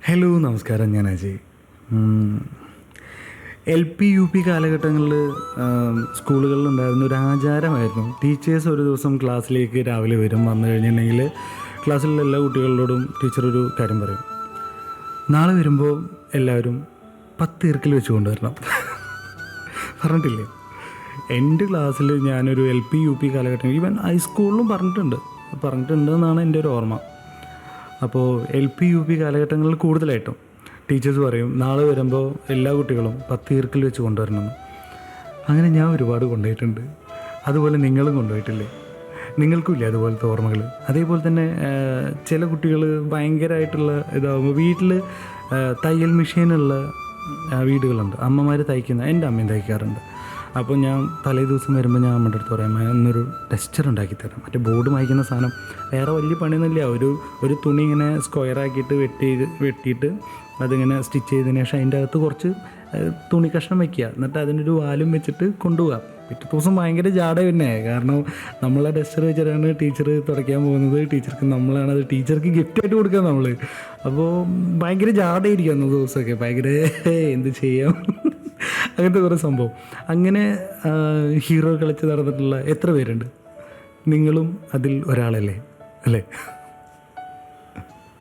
Hello നമസ്കാരം, ഞാൻ Ajay. L P U P കാലഘട്ടങ്ങളിൽ സ്കൂളുകളിൽ ഉണ്ടായിരുന്ന ഒരു ആചാരമായിരുന്നു. ടീച്ചേഴ്സ് ഒരു ദിവസം ക്ലാസ്സിലേക്ക് രാവിലെ വന്നു കഴിഞ്ഞിട്ടുണ്ടെങ്കിൽ ക്ലാസ്സിലുള്ള എല്ലാ കുട്ടികളോടും ടീച്ചർ ഒരു കാര്യം പറയും: നാളെ വരുമ്പോൾ എല്ലാവരും 10 ഈർക്കിൽ വെച്ച് കൊണ്ടുവരണം. പറഞ്ഞിട്ടില്ലേ? എൻ്റെ ക്ലാസ്സിൽ ഞാനൊരു എൽ പി യു പി കാലഘട്ടം, ഈവൻ ഹൈസ്കൂളിലും പറഞ്ഞിട്ടുണ്ടെന്നാണ് എൻ്റെ ഒരു ഓർമ്മ. അപ്പോൾ എൽ പി യു പി കാലഘട്ടങ്ങളിൽ കൂടുതലായിട്ടും ടീച്ചേഴ്സ് പറയും നാളെ വരുമ്പോൾ എല്ലാ കുട്ടികളും 10 ഈർക്കിൽ വെച്ച് കൊണ്ടുവരണമെന്ന്. അങ്ങനെ ഞാൻ ഒരുപാട് കൊണ്ടുപോയിട്ടുണ്ട്. അതുപോലെ നിങ്ങളും കൊണ്ടുപോയിട്ടില്ലേ? നിങ്ങൾക്കും ഇല്ലേ അതുപോലത്തെ ഓർമ്മകൾ? അതേപോലെ തന്നെ ചില കുട്ടികൾ ഭയങ്കരമായിട്ടുള്ള ഇതാകുമ്പോൾ വീട്ടിൽ തയ്യൽ മെഷീനുള്ള വീടുകളുണ്ട്. അമ്മമാർ തയ്ക്കുന്ന, എൻ്റെ അമ്മയും തയ്ക്കാറുണ്ട്. അപ്പോൾ ഞാൻ തലേ ദിവസം വരുമ്പോൾ ഞാൻ അമ്മയുടെ അടുത്ത് പറയാം, ഒന്നൊരു ടെക്സ്ചർ ഉണ്ടാക്കി തരാം. മറ്റേ ബോർഡ് മായ്ക്കുന്ന സാധനം വേറെ വലിയ പണിയൊന്നുമില്ല. ഒരു തുണി ഇങ്ങനെ സ്ക്വയറാക്കിയിട്ട് വെട്ടിയിട്ട് അതിങ്ങനെ സ്റ്റിച്ച് ചെയ്തതിന് ശേഷം അതിൻ്റെ അകത്ത് കുറച്ച് തുണി കഷ്ണം വയ്ക്കുക, എന്നിട്ട് അതിനൊരു വാലും വെച്ചിട്ട് കൊണ്ടുപോകാം. പിറ്റേ ദിവസം ഭയങ്കര ജാട തന്നെ, കാരണം നമ്മളെ ടെക്സ്ചർ വെച്ചിട്ടാണ് ടീച്ചർ തുടയ്ക്കാൻ പോകുന്നത്. നമ്മളാണത് ടീച്ചർക്ക് ഗിഫ്റ്റായിട്ട് കൊടുക്കുക നമ്മൾ. അപ്പോൾ ഭയങ്കര ജാടയിരിക്കും അന്ന ദിവസമൊക്കെ, ഭയങ്കര എന്ത് ചെയ്യാം അങ്ങനത്തെ കുറേ സംഭവം. അങ്ങനെ ഹീറോ കളിച്ച് നടന്നിട്ടുള്ള എത്ര പേരുണ്ട്? നിങ്ങളും അതിൽ ഒരാളല്ലേ, അല്ലേ?